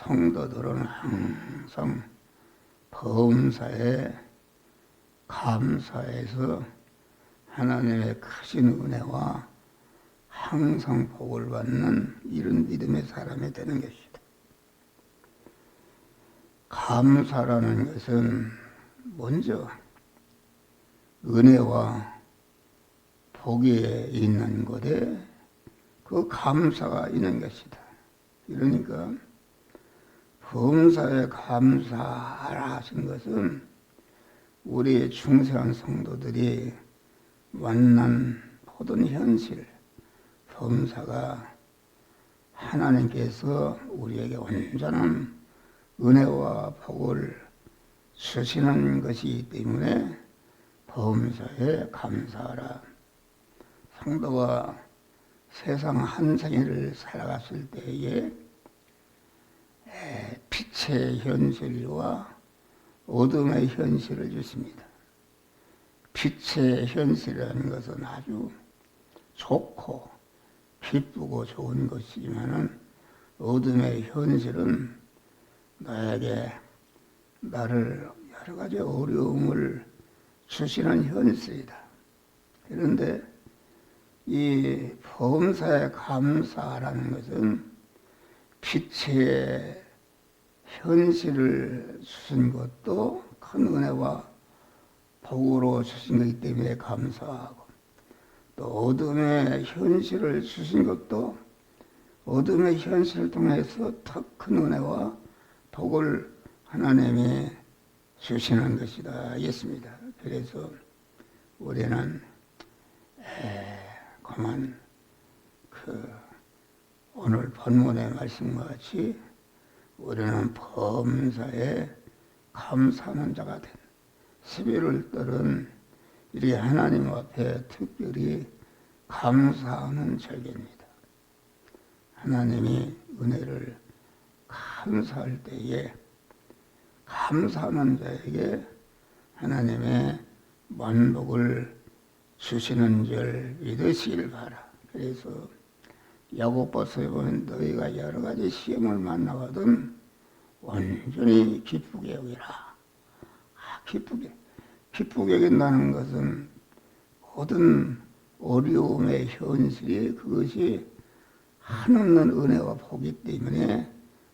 성도들은 항상 범사에 감사해서 하나님의 크신 은혜와 항상 복을 받는 이런 믿음의 사람이 되는 것이다. 감사라는 것은 먼저 은혜와 복이 있는 곳에 그 감사가 있는 것이다. 그러니까 범사에 감사하라 하신 것은 우리 중생한 성도들이 만난 모든 현실, 범사가 하나님께서 우리에게 온전한 은혜와 복을 주시는 것이기 때문에 범사에 감사하라. 성도가 세상 한 생애를 살아갔을 때에 빛의 현실과 어둠의 현실을 주십니다. 빛의 현실이라는 것은 아주 좋고 기쁘고 좋은 것이지만은 어둠의 현실은 나에게 나를 여러 가지 어려움을 주시는 현실이다. 그런데 이 범사에 감사라는 것은 빛의 현실을 주신 것도 큰 은혜와 복으로 주신 것이기 때문에 감사하고, 또 어둠의 현실을 주신 것도 어둠의 현실을 통해서 더 큰 은혜와 복을 하나님이 주시는 것이다 하겠습니다. 그래서 우리는 그만 오늘 본문의 말씀과 같이 우리는 범사에 감사하는 자가 된 11월달은 이렇게 하나님 앞에 특별히 감사하는 절기입니다. 하나님이 은혜를 감사할 때에 감사하는 자에게 하나님의 만복을 주시는 줄 믿으시길 바라. 그래서 야고보서에 보면 너희가 여러 가지 시험을 만나거든 온전히 기쁘게 여기라. 기쁘게 여긴다는 것은 모든 어려움의 현실이 그것이 한없는 은혜와 복이 때문에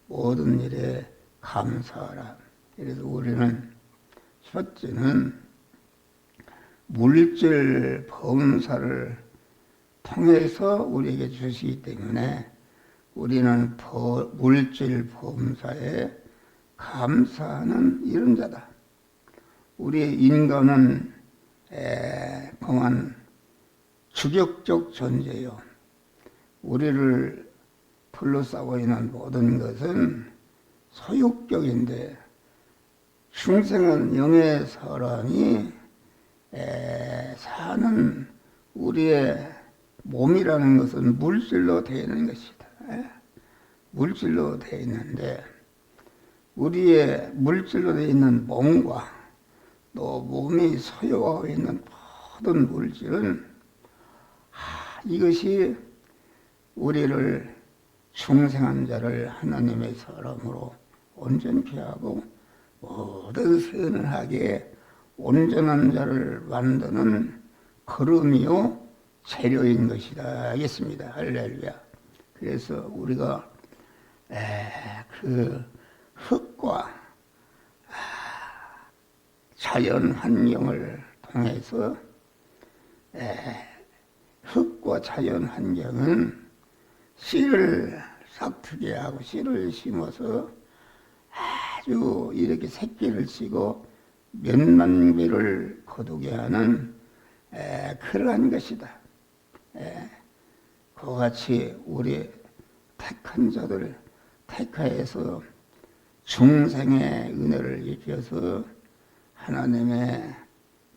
모든 일에 감사하라. 그래서 우리는 첫째는 물질 범사를 통해서 우리에게 주시기 때문에 우리는 물질 범사에 감사하는 이런 자다. 우리 인간은 그만 주격적 존재요. 우리를 둘러싸고 있는 모든 것은 소유격인데 중생은 영의 사람이 사는 우리의 몸이라는 것은 물질로 되어 있는 것이다. 물질로 되어 있는데 우리의 물질로 되어 있는 몸과 또 몸이 소유하고 있는 모든 물질은 이것이 우리를 중생한 자를 하나님의 사람으로 온전케 하고 모든 선을 하기에 온전한 자를 만드는 걸음이요 재료인 것이다 하겠습니다. 할렐루야. 그래서 우리가 그 흙과 자연 환경을 통해서 흙과 자연 환경은 씨를 싹트게 하고 씨를 심어서 아주 이렇게 새끼를 치고 몇만 배를 거두게 하는 그러한 것이다. 그와 같이 우리 택한 자들 택하여서 중생의 은혜를 입혀서 하나님의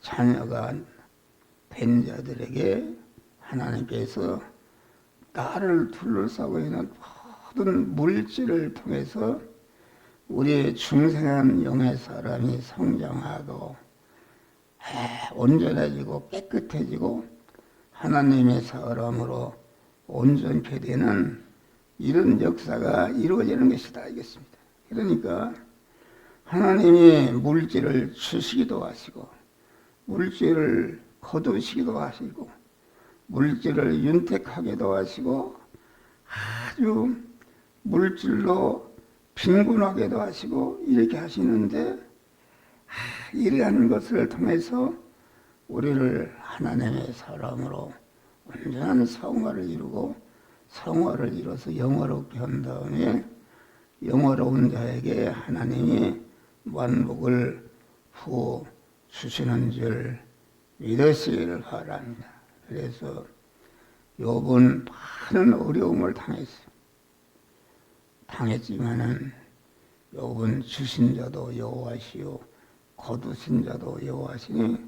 자녀가 된 자들에게 하나님께서 나를 둘러싸고 있는 모든 물질을 통해서 우리 중생한 영의 사람이 성장하고 온전해지고 깨끗해지고 하나님의 사람으로 온전케 되는 이런 역사가 이루어지는 것이다 알겠습니다. 그러니까 하나님이 물질을 주시기도 하시고 물질을 거두시기도 하시고 물질을 윤택하게도 하시고 아주 물질로 빈곤하게도 하시고 이렇게 하시는데 이러한 것을 통해서 우리를 하나님의 사람으로 온전한 성화를 이루고 성화를 이뤄서 영화롭게 한 다음에 영화로운 자에게 하나님이 만복을 부어 주시는 줄 믿으시기를 바랍니다. 그래서 욥은 많은 어려움을 당했지만은 욥은 주신 자도 여호와시요 거두신 자도 여호와시니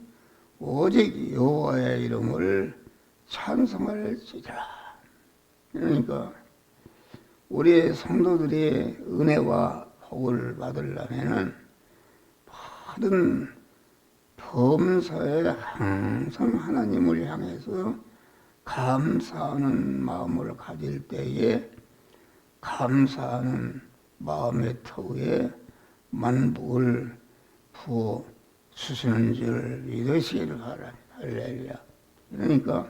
오직 여호와의 이름을 찬송할지라. 그러니까 우리 성도들이 은혜와 복을 받으려면은 모든 범사에 항상 하나님을 향해서 감사하는 마음을 가질 때에 감사하는 마음의 터에 만복을 부어 주시는 줄 믿으시기를 바랍니다. 할렐루야. 그러니까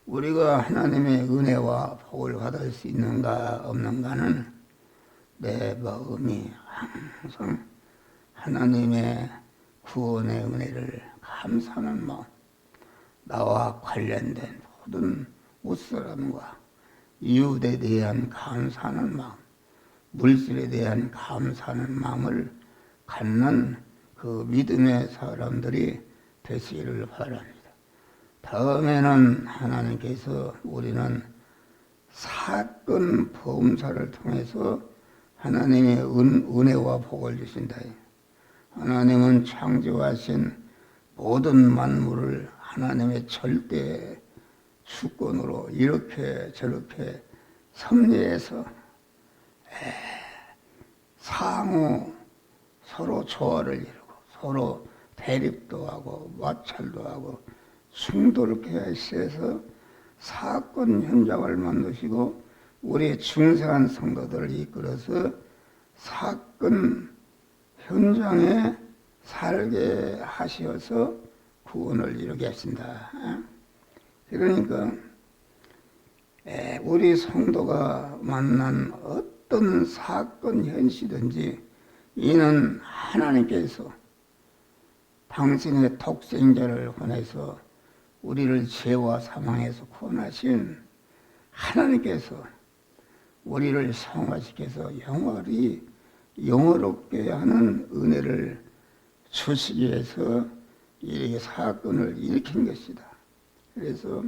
우리가 하나님의 은혜와 복을 받을 수 있는가 없는가는 내 마음이 항상 하나님의 구원의 은혜를 감사하는 마음, 나와 관련된 모든 옷사람과 이웃에 대한 감사하는 마음, 물질에 대한 감사하는 마음을 갖는 그 믿음의 사람들이 되시기를 바랍니다. 다음에는 하나님께서 우리는 사건 범사를 통해서 하나님의 은혜와 복을 주신다. 하나님은 창조하신 모든 만물을 하나님의 절대 주권으로 이렇게 저렇게 섭리해서 상호 서로 조화를 이루고 서로 대립도 하고 마찰도 하고 충돌케 하셔서 사건 현장을 만드시고 우리의 중생한 성도들을 이끌어서 사건 현장에 살게 하셔서 구원을 이루게 하신다. 그러니까 우리 성도가 만난 어떤 사건 현시든지 이는 하나님께서 당신의 독생자를 보내서 우리를 죄와 사망에서 구원하신 하나님께서 우리를 성화시켜서 영원롭게 하는 은혜를 주시기 위해서 이 사건을 일으킨 것이다. 그래서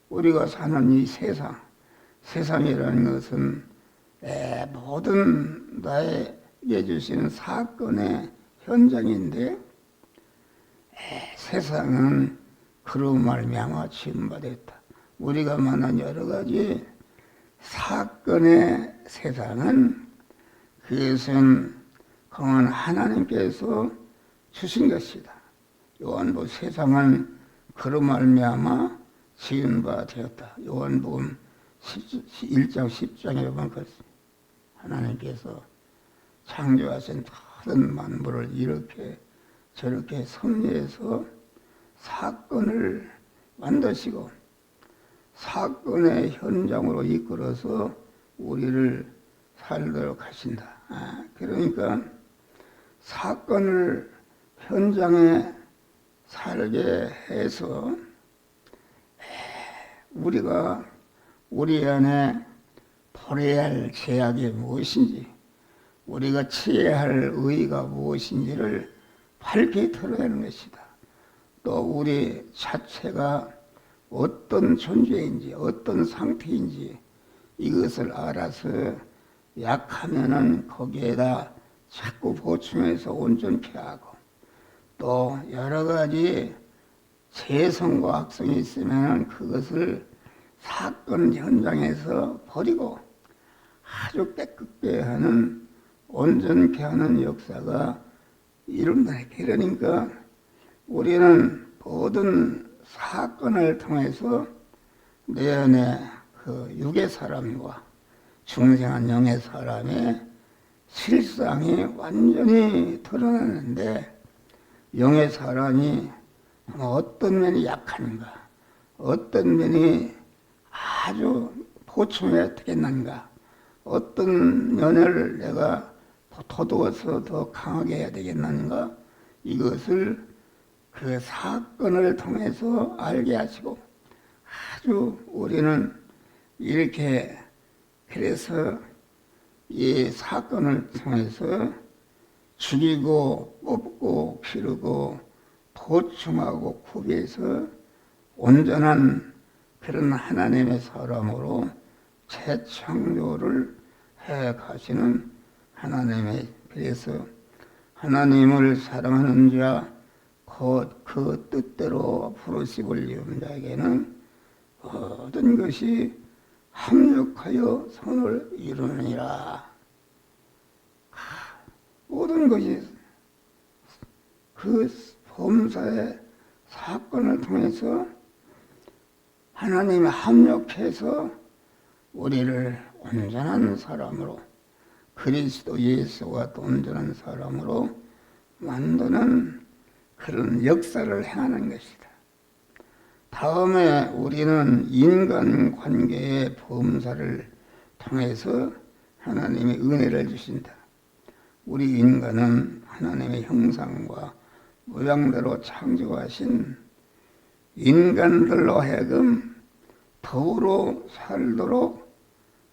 우리가 사는 이 세상이라는 것은 모든 나에게 주시는 사건의 현장인데 세상은 그로 말미암아 지음받았다. 우리가 만난 여러 가지 사건의 세상은 그것은 그건 하나님께서 주신 것이다. 요한복음 세상은 그로 말미암아 지은 바 되었다. 요한복음 1장 10장에 보면 그렇습니다. 하나님께서 창조하신 모든 만물을 이렇게 저렇게 섭리해서 사건을 만드시고 사건의 현장으로 이끌어서 우리를 살도록 하신다. 그러니까 사건을 현장에 살게 해서 우리가 우리 안에 버려야 할 죄악이 무엇인지 우리가 취해야 할 의의가 무엇인지를 밝히 드러내는 것이다. 또 우리 자체가 어떤 존재인지 어떤 상태인지 이것을 알아서 약하면은 거기에다 자꾸 보충해서 온전케 하고 또 여러 가지 재성과 악성이 있으면 그것을 사건 현장에서 버리고 아주 깨끗게 하는 온전케 하는 역사가 이룬다. 그러니까 우리는 모든 사건을 통해서 내 안에 그 육의 사람과 중생한 영의 사람의 실상이 완전히 드러나는데 영의 사람이 어떤 면이 약한가, 어떤 면이 아주 보충해야 되겠는가, 어떤 면을 내가 도두어서 더 강하게 해야 되겠는가, 이것을 그 사건을 통해서 알게 하시고, 아주 우리는 이렇게 그래서 이 사건을 통해서 죽이고 뽑고 기르고 보충하고 구비해서 온전한 그런 하나님의 사람으로 재창조를 해 가시는 하나님의, 그래서 하나님을 사랑하는 자 곧 그 뜻대로 부르심을 입은 자에게는 모든 것이 합력하여 선을 이루느니라. 모든 것이 그 범사의 사건을 통해서 하나님이 합력해서 우리를 온전한 사람으로, 그리스도 예수와 온전한 사람으로 만드는 그런 역사를 행하는 것이다. 다음에 우리는 인간관계의 범사를 통해서 하나님의 은혜를 주신다. 우리 인간은 하나님의 형상과 모양대로 창조하신 인간들로 하여금 더불어 살도록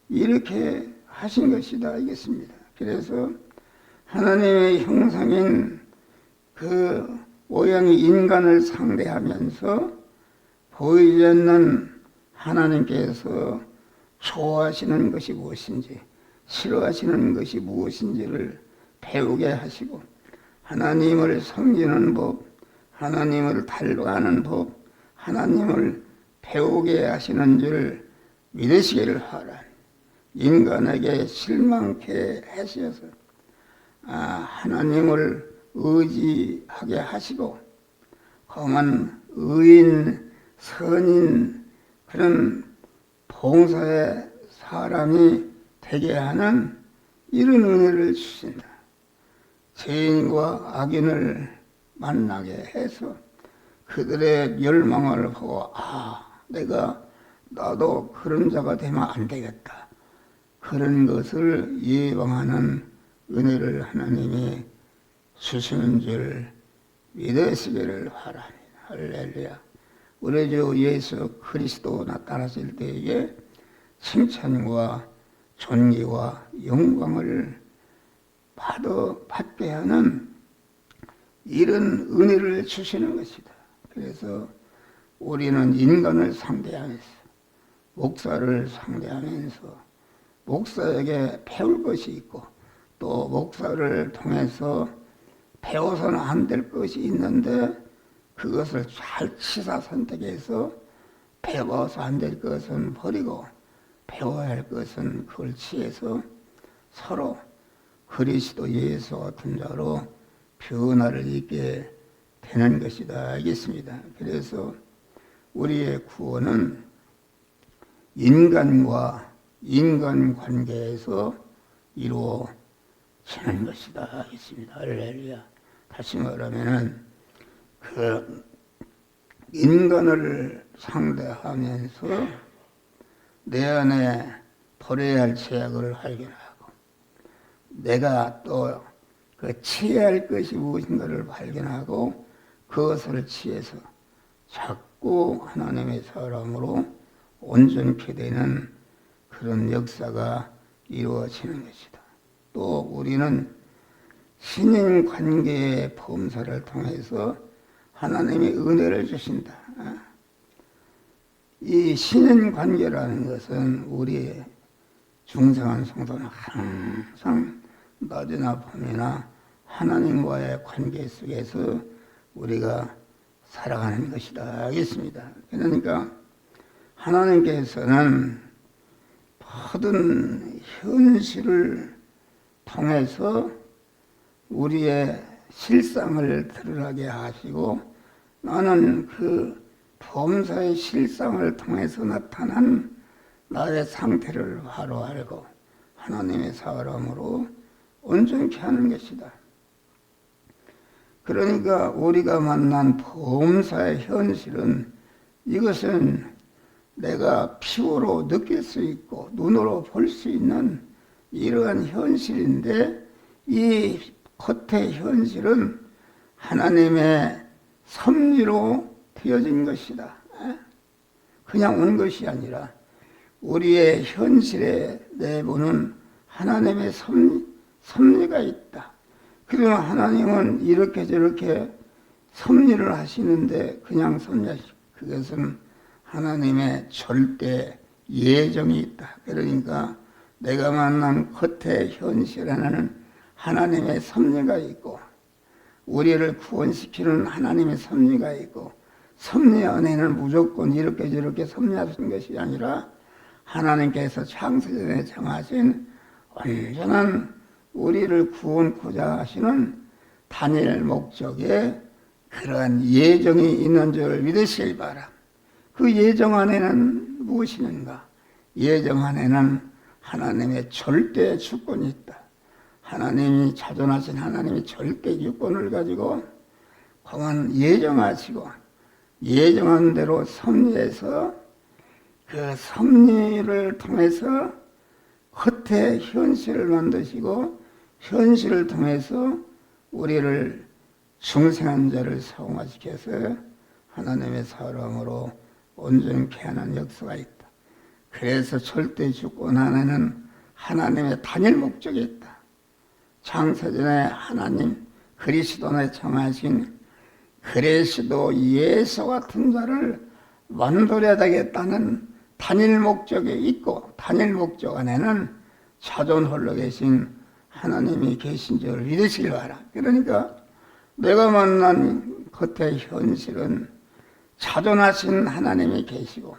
이렇게 하신 것이다 알겠습니다. 그래서 하나님의 형상인 그 모양의 인간을 상대하면서 보이지 않는 하나님께서 좋아하시는 것이 무엇인지, 싫어하시는 것이 무엇인지를 배우게 하시고, 하나님을 섬기는 법, 하나님을 닮아가는 법, 하나님을 배우게 하시는 줄 믿으시기를 하라. 인간에게 실망케 하셔서 하나님을 의지하게 하시고, 험한 의인, 선인, 그런 봉사의 사람이 되게 하는 이런 은혜를 주신다. 죄인과 악인을 만나게 해서 그들의 멸망을 보고 나도 그런 자가 되면 안 되겠다, 그런 것을 예방하는 은혜를 하나님이 주시는 줄 믿으시기를 바랍니다. 할렐루야. 우리 주 예수 그리스도 나타나실 때에 칭찬과 존귀와 영광을 받게 하는 이런 은혜를 주시는 것이다. 그래서 우리는 인간을 상대하면서, 목사를 상대하면서 목사에게 배울 것이 있고, 또 목사를 통해서 배워서는 안 될 것이 있는데 그것을 잘 치사 선택해서 배워서 안 될 것은 버리고 배워야 할 것은 그걸 취해서 서로 그리스도 예수 같은 자로 변화를 입게 되는 것이다 알겠습니다. 그래서 우리의 구원은 인간과 인간관계에서 이루어지는 것이다 알겠습니다. 할렐루야. 다시 말하면은 그 인간을 상대하면서 내 안에 버려야 할 죄악을 발견하고, 내가 또 그 취해야 할 것이 무엇인가를 발견하고 그것을 취해서 자꾸 하나님의 사람으로 온전케 되는 그런 역사가 이루어지는 것이다. 또 우리는 신인 관계의 범사를 통해서 하나님의 은혜를 주신다. 이 신인 관계라는 것은 우리 중생한 성도는 항상 낮이나 밤이나 하나님과의 관계 속에서 우리가 살아가는 것이다 알겠습니다. 그러니까 하나님께서는 모든 현실을 통해서 우리의 실상을 드러나게 하시고, 나는 그 범사의 실상을 통해서 나타난 나의 상태를 바로 알고 하나님의 사람으로 온전케 하는 것이다. 그러니까 우리가 만난 범사의 현실은 이것은 내가 피부로 느낄 수 있고 눈으로 볼 수 있는 이러한 현실인데, 이 겉의 현실은 하나님의 섭리로 되어진 것이다. 그냥 온 것이 아니라 우리의 현실에 내보는 하나님의 섭리가 있다. 그러나 하나님은 이렇게 저렇게 섭리를 하시는데 그냥 섭리하시고, 그것은 하나님의 절대 예정이 있다. 그러니까 내가 만난 겉의 현실에는 하나님의 섭리가 있고, 우리를 구원시키는 하나님의 섭리가 있고, 섭리 안에는 무조건 이렇게 저렇게 섭리하신 것이 아니라 하나님께서 창세전에 정하신 온전한 우리를 구원코자 하시는 단일 목적에 그러한 예정이 있는 줄 믿으시기 바랍니다. 그 예정 안에는 무엇이 있는가? 예정 안에는 하나님의 절대 주권이 있다. 하나님이 자존하신 하나님의 절대 주권을 가지고 그만 예정하시고, 예정한 대로 섭리해서 그 섭리를 통해서 겉의 현실을 만드시고, 현실을 통해서 우리를 중생한 자를 성화시켜서 하나님의 사랑으로 온전케 하는 역사가 있다. 그래서 절대 주권 안에는 하나님의 단일 목적이 있다. 창세전에 하나님 그리스도에 정하신 그리스도 예수 같은 자를 만들어야 되겠다는 단일 목적이 있고, 단일 목적 안에는 자존 홀로 계신 하나님이 계신 줄 믿으시기 바라. 그러니까 내가 만난 겉의 현실은 자존하신 하나님이 계시고,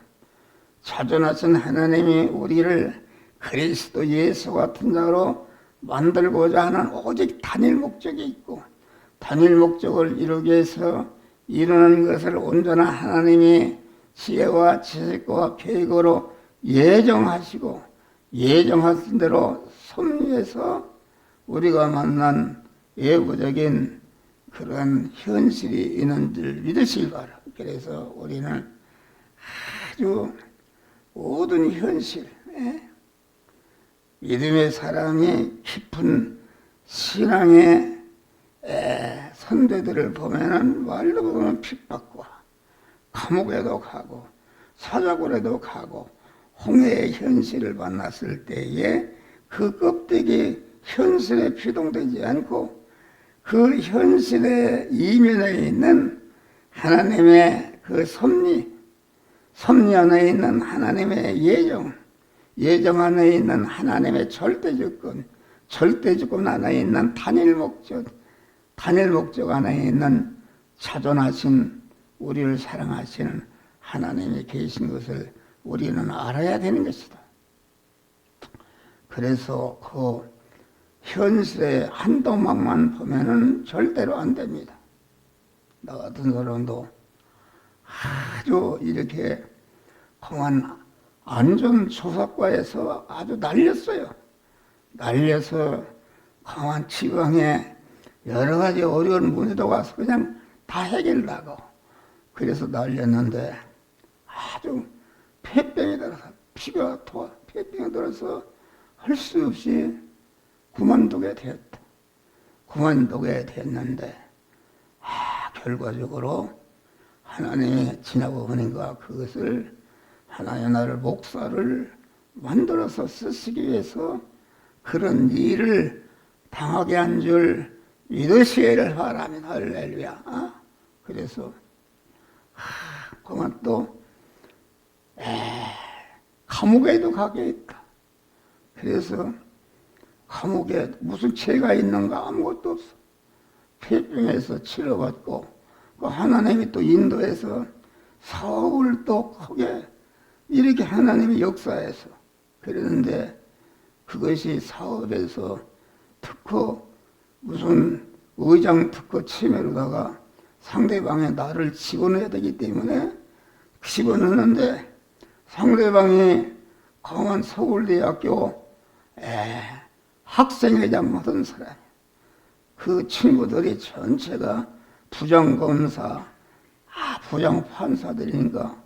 자존하신 하나님이 우리를 그리스도 예수 같은 자로 만들고자 하는 오직 단일 목적이 있고, 단일 목적을 이루기 위해서 이루는 것을 온전한 하나님이 지혜와 지식과 계획으로 예정하시고, 예정하신 대로 섭리해서 우리가 만난 예고적인 그런 현실이 있는 줄 믿으시기 바랍니다. 그래서 우리는 아주 모든 현실, 믿음의 사람이 깊은 신앙의 선배들을 보면은 말도 보면 핍박과 감옥에도 가고 사자굴에도 가고 홍해의 현실을 만났을 때에 그 껍데기 현실에 비동되지 않고 그 현실의 이면에 있는 하나님의 그 섭리 안에 있는 하나님의 예정 안에 있는 하나님의 절대주권 안에 있는 단일 목적 안에 있는 자존하신 우리를 사랑하시는 하나님이 계신 것을 우리는 알아야 되는 것이다. 그래서 그 현실의 한 도막만 보면은 절대로 안 됩니다. 나 같은 사람도 아주 이렇게 공안 안전조사과에서 아주 날려서 공안 지방에 여러 가지 어려운 문제도 가서 그냥 다 해결하고, 그래서 날렸는데 아주 폐병이 들어서 폐병이 들어서 할 수 없이 그만두게 되었다. 그만두게 됐는데 결과적으로 하나님의 지나고 보니까 그것을 하나님 나를 목사를 만들어서 쓰시기 위해서 그런 일을 당하게 한 줄 믿으시기를 바랍니다. 할렐루야. 그래서 그만 또 감옥에도 가게 있다. 그래서 감옥에 무슨 죄가 있는가? 아무것도 없어. 폐병에서 치료받고 그 하나님이 또 인도해서 사업을 또 크게 이렇게 하나님이 역사해서 그랬는데, 그것이 사업에서 특허 무슨 의장 특허 침해로다가 상대방의 나를 집어넣어야 되기 때문에 집어넣는데, 상대방이 강원 서울대학교 학생회장 하던 사람, 그 친구들이 전체가 부장검사, 부장판사들이니까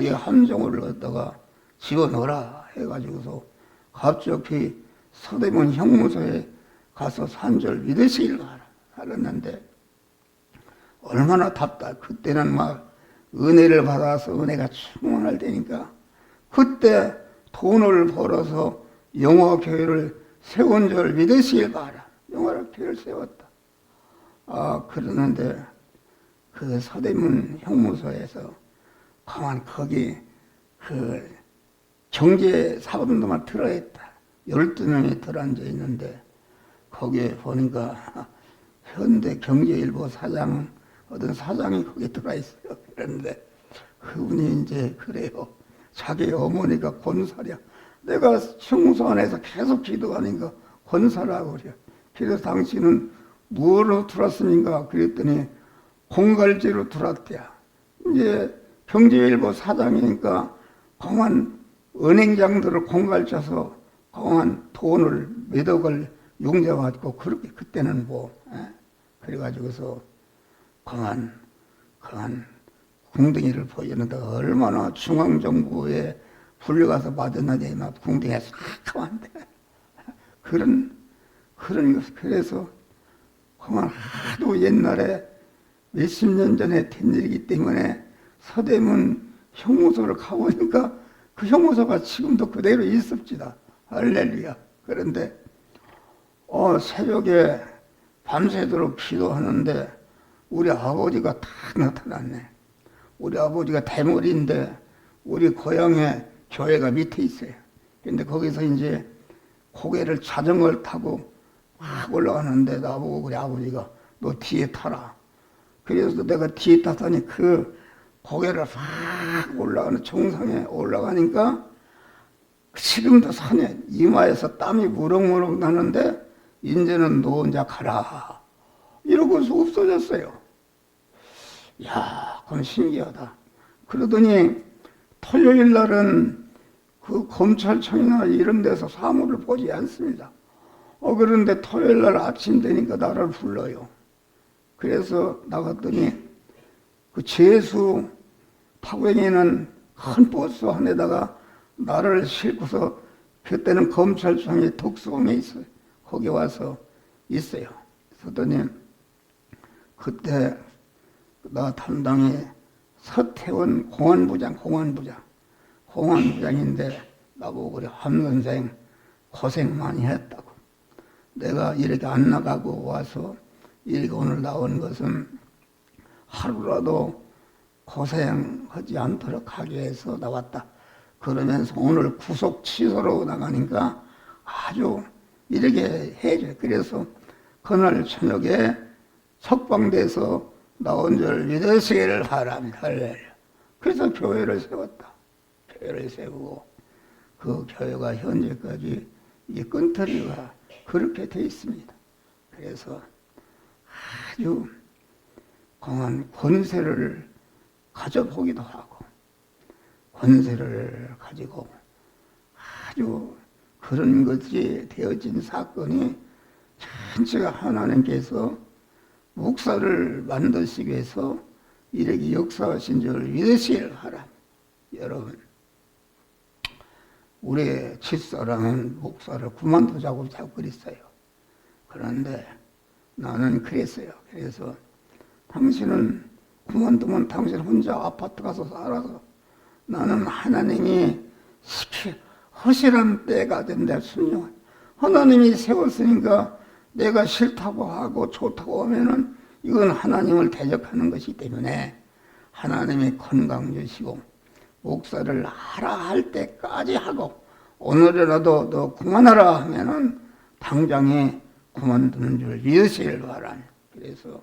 이 함정을 갖다가 집어넣어라 해가지고서 갑자기 서대문 형무소에 가서 산절 믿으시길 바랐는데 얼마나 그때는 막 은혜를 받아서 은혜가 충만할 때니까 그때 돈을 벌어서 영화교회를 세운 줄 믿으시길 바라. 영화교회를 세웠다. 그러는데 그 서대문 형무소에서 가만 거기 그 경제사범도만 들어있다. 12명이 들어앉아 있는데 거기에 보니까 현대경제일보 사장, 어떤 사장이 거기에 들어와 있어요. 그런데 그분이 이제 그래요. 자기 어머니가 권사랴. 내가 형무소 안에서 계속 기도하니까 권사라고 그래요. 그래서 당신은 무엇으로 들어왔습니까? 그랬더니 공갈지로 들어왔대야. 이제 경제일보 사장이니까 공안 은행장들을 공갈쳐서 공안 돈을 몇 억을 용자받고 그렇게 그때는 그래가지고서 공안 궁둥이를 보이는데 얼마나 중앙정부에 불려가서 받았는데 막 궁둥이에서 깜깜한데 그런 것. 그래서 공안 하도 옛날에 몇십 년 전에 된 일이기 때문에 서대문 형무소를 가보니까 그 형무소가 지금도 그대로 있습니다. 할렐루야. 그런데 새벽에 밤새도록 기도하는데 우리 아버지가 다 나타났네. 우리 아버지가 대머리인데 우리 고향에 교회가 밑에 있어요. 근데 거기서 이제 고개를 자전거를 타고 막 올라가는데 나보고 우리 아버지가 너 뒤에 타라. 그래서 내가 뒤에 탔더니 그 고개를 막 올라가는 정상에 올라가니까 지금도 산에 이마에서 땀이 무럭무럭 나는데 이제는 너 혼자 가라. 이러고서 없어졌어요. 야, 그건 신기하다. 그러더니 토요일 날은 그 검찰청이나 이런 데서 사무를 보지 않습니다. 그런데 토요일 날 아침 되니까 나를 불러요. 그래서 나갔더니 그 제수 파고행에는 큰 버스 안에다가 나를 싣고서 그때는 검찰청이 덕수궁에 있어요. 거기 와서 있어요. 그랬더니 그때 나 담당이 서태원 공안부장인데 나보고 그래 함 선생 고생 많이 했다고. 내가 이렇게 안 나가고 와서 이렇게 오늘 나온 것은 하루라도 고생하지 않도록 하기 위해서 나왔다. 그러면서 오늘 구속 취소로 나가니까 아주 이렇게 해줘. 그래서 그날 저녁에 석방돼서 나온 줄 믿으시기를 바랍니다. 그래서 교회를 세웠다. 교회를 세우고 그 교회가 현재까지 이 끈터리가 그렇게 돼 있습니다. 그래서 아주 강한 권세를 가져보기도 하고 권세를 가지고 아주 그런 것이 되어진 사건이 전체가 하나님께서 목사를 만드시기 위해서 이렇게 역사하신 줄 믿으시길 바랍니다. 여러분, 우리 집사람은 목사를 그만두자고 자꾸 그랬어요. 그런데 나는 그랬어요. 그래서 당신은 그만두면 당신 혼자 아파트 가서 살아서 나는 하나님이 허실한 때가 된다. 순종한 하나님이 세웠으니까 내가 싫다고 하고 좋다고 하면은 이건 하나님을 대적하는 것이기 때문에 하나님이 건강 주시고 목사를 하라 할 때까지 하고 오늘이라도 너 그만하라 하면은 당장에 그만두는 줄 믿으시길 바랍니다. 그래서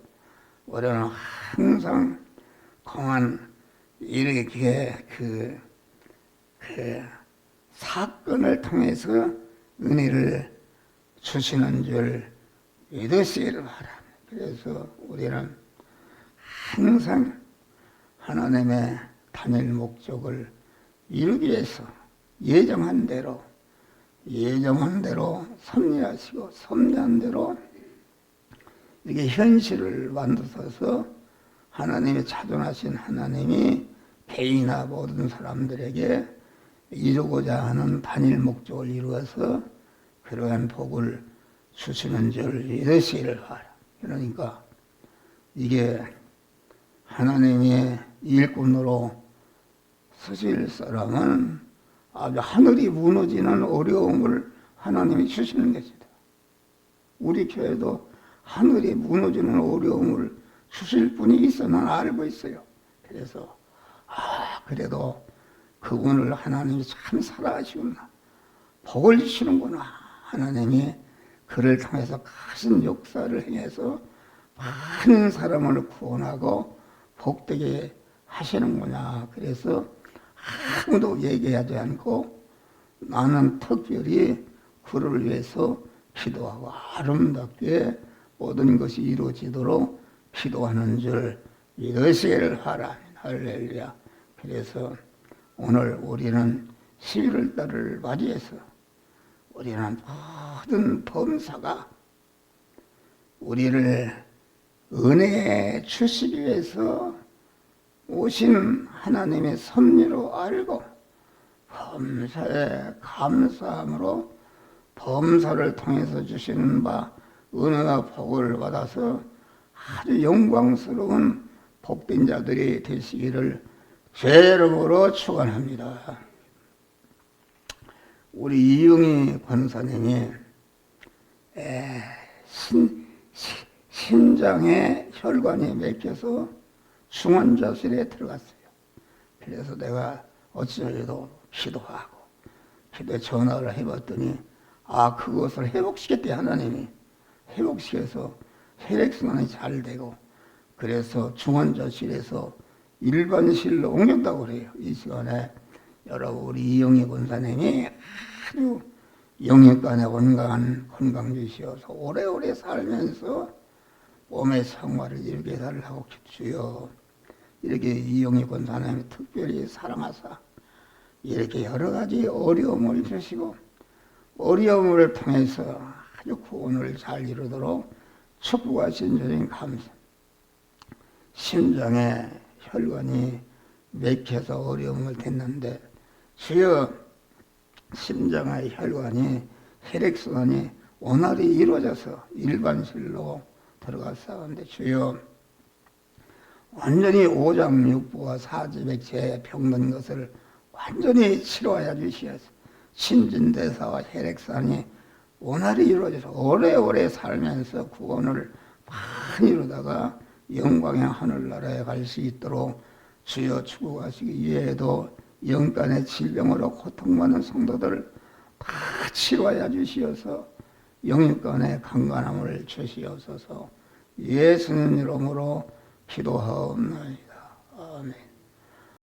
우리는 항상 강한 이렇게 그 사건을 통해서 은혜를 주시는 줄 믿으시기를 바랍니다. 그래서 우리는 항상 하나님의 단일 목적을 이루기 위해서 예정한 대로 예정한 대로 섭리하시고 섭리한 대로 이렇게 현실을 만드셔서 하나님의 차존하신 하나님이 개인이나 모든 사람들에게 이루고자 하는 단일 목적을 이루어서 그러한 복을 주시는 줄 믿으시기를 바라. 그러니까 이게 하나님의 일꾼으로 쓰실 사람은 아주 하늘이 무너지는 어려움을 하나님이 주시는 것이다. 우리 교회도 하늘이 무너지는 어려움을 주실 분이 있어 난 알고 있어요. 그래서 그래도 그분을 하나님이 참 사랑하시구나, 복을 주시는구나, 하나님이 그를 통해서 큰 역사를 행해서 많은 사람을 구원하고 복되게 하시는구나. 그래서 아무도 얘기하지 않고 나는 특별히 그를 위해서 기도하고 아름답게 모든 것이 이루어지도록 기도하는 줄 믿으시기를 바랍니다. 할렐루야. 그래서 오늘 우리는 11월 달을 맞이해서 우리는 모든 범사가 우리를 은혜 주시기 위해서 오신 하나님의 섭리로 알고 범사에 감사함으로 범사를 통해서 주시는 바 은혜와 복을 받아서 아주 영광스러운 복된 자들이 되시기를 주의 이름으로 축원합니다. 우리 이영희 권사님이 심장에 혈관이 막혀서 중환자실에 들어갔어요. 그래서 내가 어찌저찌도 기도하고 기도에 전화를 해봤더니 그것을 회복시켰대. 하나님이 회복시켜서 혈액순환이 잘 되고 그래서 중환자실에서 일반실로 옮겼다고 그래요. 이 시간에 여러분 우리 이영희 권사님이 아주 영육간에 건강한 건강 주시어서 오래오래 살면서 몸의 성화를 이루게 달라고 주여. 이렇게 이영희 권사님이 특별히 사랑하사 이렇게 여러 가지 어려움을 주시고 어려움을 통해서 아주 구원을 잘 이루도록 축복하신 주님 감사. 심장에 혈관이 막혀서 어려움을 됐는데 주여 심장의 혈관이 혈액순환이 원활히 이루어져서 일반실로 들어갔사온데 주여 완전히 오장육부와 사지백체에 병든 것을 완전히 치료하여 주시어서 신진대사와 혈액순환이 원활히 이루어져서 오래오래 살면서 구원을 많이 이루다가 영광의 하늘나라에 갈 수 있도록 주여 축복하시기 위해도 영간의 질병으로 고통받는 성도들을 다 치료하여 주시어서 영육간의 강건함을 주시옵소서. 예수님 이름으로 기도하옵나이다. 아멘.